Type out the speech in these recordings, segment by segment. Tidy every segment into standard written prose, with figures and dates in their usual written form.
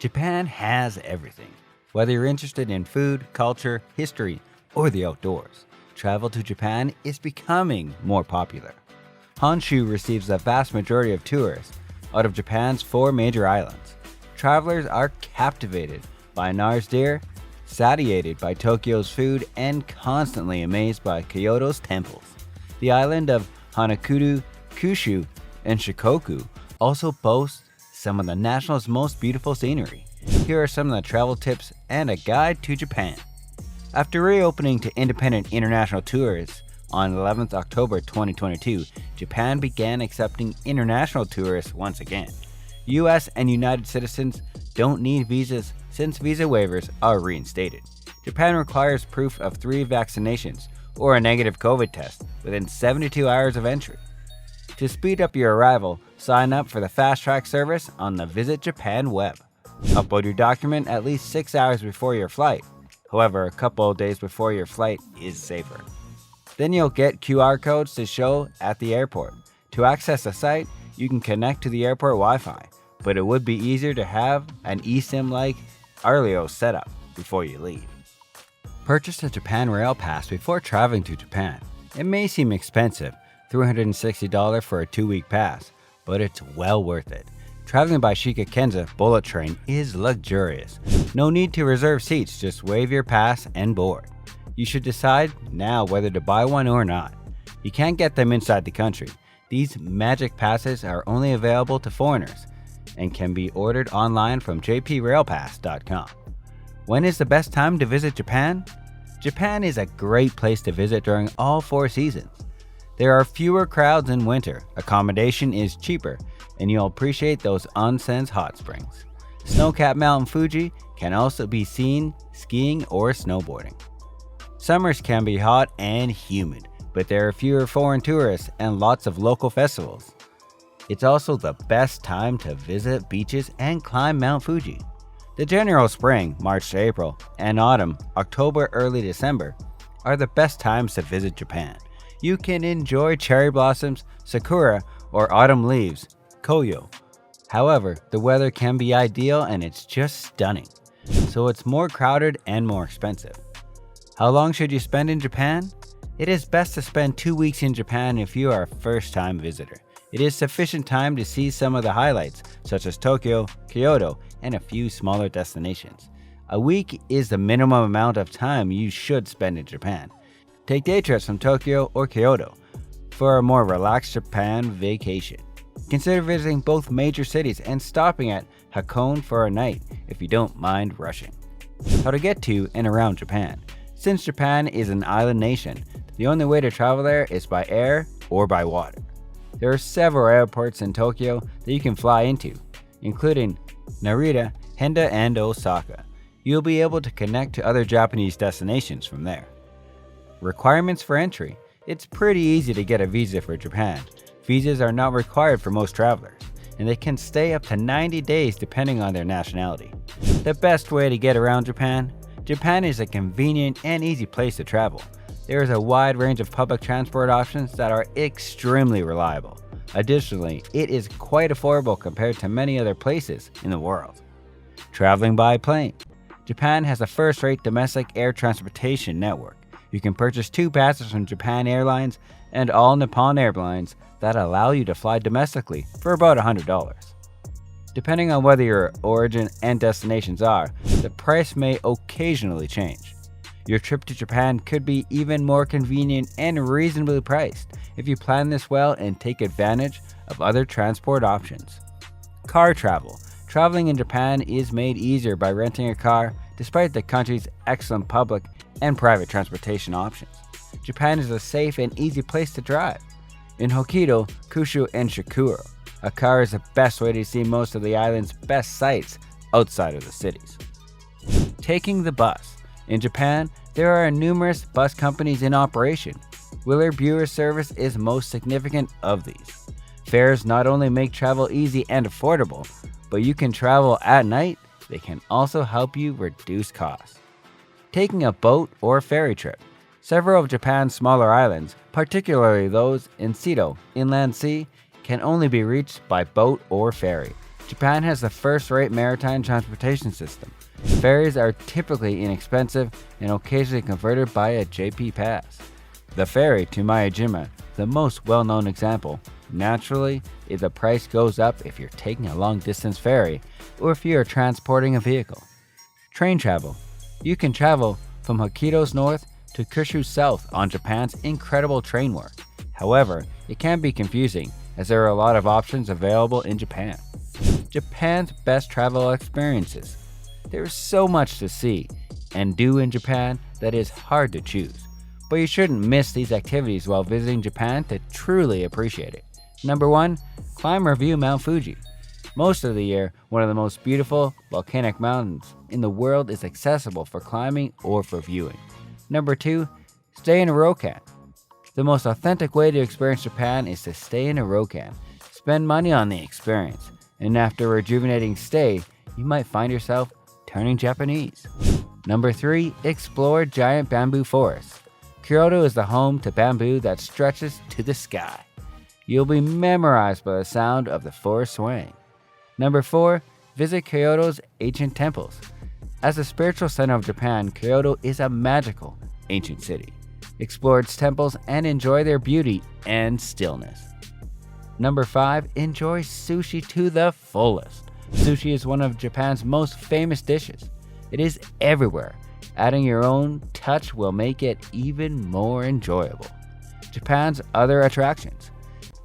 Japan has everything. Whether you're interested in food, culture, history, or the outdoors, travel to Japan is becoming more popular. Honshu receives the vast majority of tourists out of Japan's 4 major islands. Travelers are captivated by Nara's deer, satiated by Tokyo's food, and constantly amazed by Kyoto's temples. The island of Honolulu, Kyushu, and Shikoku also boasts some of the national's most beautiful scenery. Here are some of the travel tips and a guide to Japan. After reopening to independent international tourists on 11th October 2022, Japan began accepting international tourists once again. US and United citizens don't need visas since visa waivers are reinstated. Japan requires proof of 3 vaccinations or a negative COVID test within 72 hours of entry. To speed up your arrival, sign up for the Fast Track service on the Visit Japan web. Upload your document at least 6 hours before your flight. However, a couple of days before your flight is safer. Then you'll get QR codes to show at the airport. To access the site, you can connect to the airport Wi-Fi, but it would be easier to have an eSIM like Airalo set up before you leave. Purchase a Japan Rail Pass before traveling to Japan. It may seem expensive, $360 for a 2-week pass, but it's well worth it. Traveling by Shikoku bullet train is luxurious. No need to reserve seats, just wave your pass and board. You should decide now whether to buy one or not. You can't get them inside the country. These magic passes are only available to foreigners and can be ordered online from jprailpass.com. When is the best time to visit Japan? Japan is a great place to visit during all 4 seasons. There are fewer crowds in winter, accommodation is cheaper, and you'll appreciate those onsen's hot springs. Snow-capped Mount Fuji can also be seen skiing or snowboarding. Summers can be hot and humid, but there are fewer foreign tourists and lots of local festivals. It's also the best time to visit beaches and climb Mount Fuji. The general spring, March to April, and autumn, October, early December, are the best times to visit Japan. You can enjoy cherry blossoms, sakura, or autumn leaves, koyo. However, the weather can be ideal and it's just stunning, so it's more crowded and more expensive. How long should you spend in Japan? It is best to spend 2 weeks in Japan if you are a first-time visitor. It is sufficient time to see some of the highlights, such as Tokyo, Kyoto, and a few smaller destinations. A week is the minimum amount of time you should spend in Japan. Take day trips from Tokyo or Kyoto for a more relaxed Japan vacation. Consider visiting both major cities and stopping at Hakone for a night if you don't mind rushing. How to get to and around Japan. Since Japan is an island nation, the only way to travel there is by air or by water. There are several airports in Tokyo that you can fly into, including Narita, Henda, and Osaka. You'll be able to connect to other Japanese destinations from there. Requirements for entry. It's pretty easy to get a visa for Japan. Visas are not required for most travelers, and they can stay up to 90 days depending on their nationality. The best way to get around Japan? Japan is a convenient and easy place to travel. There is a wide range of public transport options that are extremely reliable. Additionally, it is quite affordable compared to many other places in the world. Traveling by plane. Japan has a first-rate domestic air transportation network. You can purchase 2 passes from Japan Airlines and all Nippon Airlines that allow you to fly domestically for about $100. Depending on whether your origin and destinations are, the price may occasionally change. Your trip to Japan could be even more convenient and reasonably priced if you plan this well and take advantage of other transport options. Car travel. Traveling in Japan is made easier by renting a car despite the country's excellent public and private transportation options. Japan is a safe and easy place to drive. In Hokkaido, Kyushu, and Shikoku, a car is the best way to see most of the island's best sights outside of the cities. Taking the bus. In Japan, there are numerous bus companies in operation. Willard Buer service is most significant of these. Fares not only make travel easy and affordable, but you can travel at night. They can also help you reduce costs. Taking a boat or ferry trip. Several of Japan's smaller islands, particularly those in Seto, Inland Sea, can only be reached by boat or ferry. Japan has the first-rate maritime transportation system. Ferries are typically inexpensive and occasionally converted by a JP Pass. The ferry to Miyajima, the most well-known example. Naturally, if the price goes up if you're taking a long-distance ferry or if you are transporting a vehicle. Train travel. You can travel from Hokkaido's north to Kyushu south on Japan's incredible train work. However, it can be confusing as there are a lot of options available in Japan. Japan's best travel experiences. There is so much to see and do in Japan that is hard to choose, but you shouldn't miss these activities while visiting Japan to truly appreciate it. Number 1, climb or view Mount Fuji. Most of the year, one of the most beautiful volcanic mountains in the world is accessible for climbing or for viewing. Number 2, stay in a ryokan. The most authentic way to experience Japan is to stay in a ryokan. Spend money on the experience, and after a rejuvenating stay, you might find yourself turning Japanese. Number 3, explore giant bamboo forests. Kyoto is the home to bamboo that stretches to the sky. You'll be memorized by the sound of the forest swaying. Number 4, visit Kyoto's ancient temples. As the spiritual center of Japan, Kyoto is a magical, ancient city. Explore its temples and enjoy their beauty and stillness. Number 5, enjoy sushi to the fullest. Sushi is one of Japan's most famous dishes. It is everywhere. Adding your own touch will make it even more enjoyable. Japan's other attractions.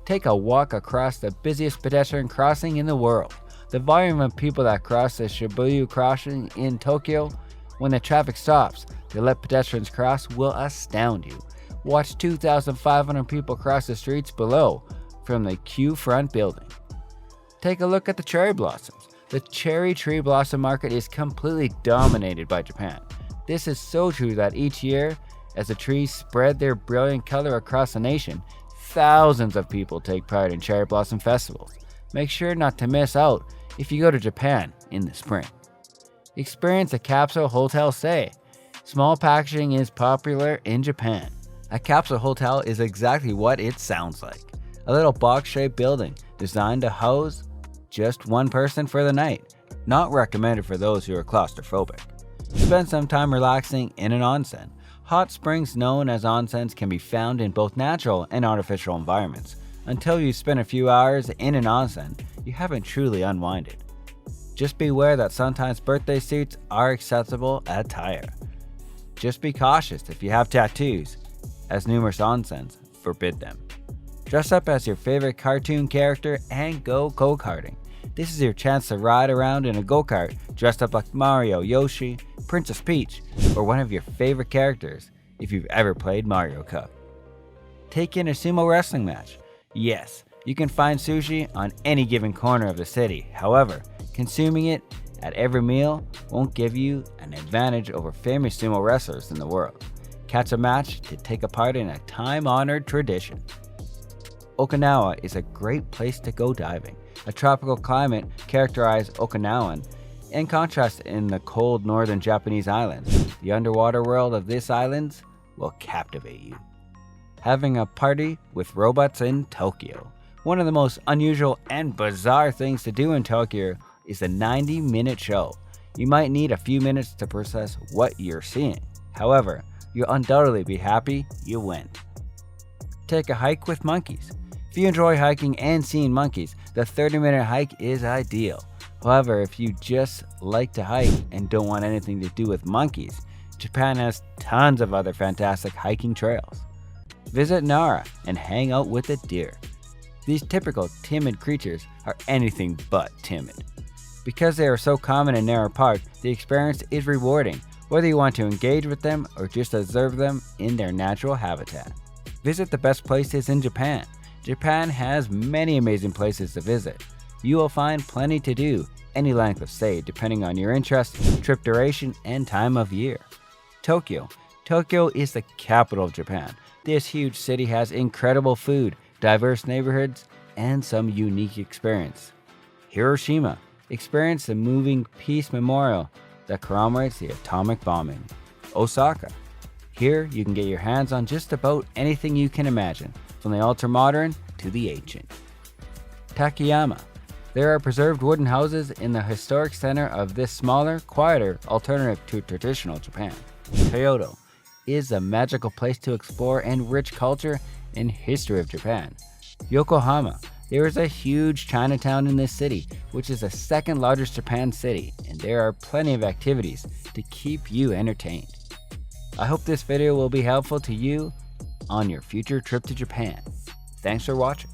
Take a walk across the busiest pedestrian crossing in the world. The volume of people that cross the Shibuya crossing in Tokyo, when the traffic stops to let pedestrians cross, will astound you. Watch 2,500 people cross the streets below from the Q Front building. Take a look at the cherry blossoms. The cherry tree blossom market is completely dominated by Japan. This is so true that each year, as the trees spread their brilliant color across the nation, thousands of people take part in cherry blossom festivals. Make sure not to miss out if you go to Japan in the spring. Experience a capsule hotel stay. Small packaging is popular in Japan. A capsule hotel is exactly what it sounds like. A little box-shaped building designed to house just one person for the night. Not recommended for those who are claustrophobic. Spend some time relaxing in an onsen. Hot springs known as onsens can be found in both natural and artificial environments. Until you spend a few hours in an onsen, you haven't truly unwinded. Just beware that sometimes birthday suits are acceptable attire. Just be cautious if you have tattoos, as numerous onsens forbid them. Dress up as your favorite cartoon character and go go-karting. This is your chance to ride around in a go-kart dressed up like Mario, Yoshi, Princess Peach, or one of your favorite characters if you've ever played Mario Kart. Take in a sumo wrestling match. Yes, you can find sushi on any given corner of the city. However, consuming it at every meal won't give you an advantage over famous sumo wrestlers in the world. Catch a match to take a part in a time-honored tradition. Okinawa is a great place to go diving. A tropical climate characterizes Okinawan. In contrast, in the cold northern Japanese islands, the underwater world of these islands will captivate you. Having a party with robots in Tokyo. One of the most unusual and bizarre things to do in Tokyo is a 90-minute show. You might need a few minutes to process what you're seeing. However, you'll undoubtedly be happy you went. Take a hike with monkeys. If you enjoy hiking and seeing monkeys, the 30-minute hike is ideal. However, if you just like to hike and don't want anything to do with monkeys, Japan has tons of other fantastic hiking trails. Visit Nara and hang out with the deer. These typical timid creatures are anything but timid. Because they are so common in Nara Park, the experience is rewarding, whether you want to engage with them or just observe them in their natural habitat. Visit the best places in Japan. Japan has many amazing places to visit. You will find plenty to do, any length of stay depending on your interest, trip duration, and time of year. Tokyo. Tokyo is the capital of Japan. This huge city has incredible food, diverse neighborhoods, and some unique experience. Hiroshima. Experience the moving peace memorial that commemorates the atomic bombing. Osaka. Here you can get your hands on just about anything you can imagine, from the ultra-modern to the ancient. Takayama. There are preserved wooden houses in the historic center of this smaller, quieter alternative to traditional Japan. Kyoto is a magical place to explore and rich culture and history of Japan. Yokohama. There is a huge Chinatown in this city, which is the second largest Japan city, and there are plenty of activities to keep you entertained. I hope this video will be helpful to you on your future trip to Japan. Thanks for watching.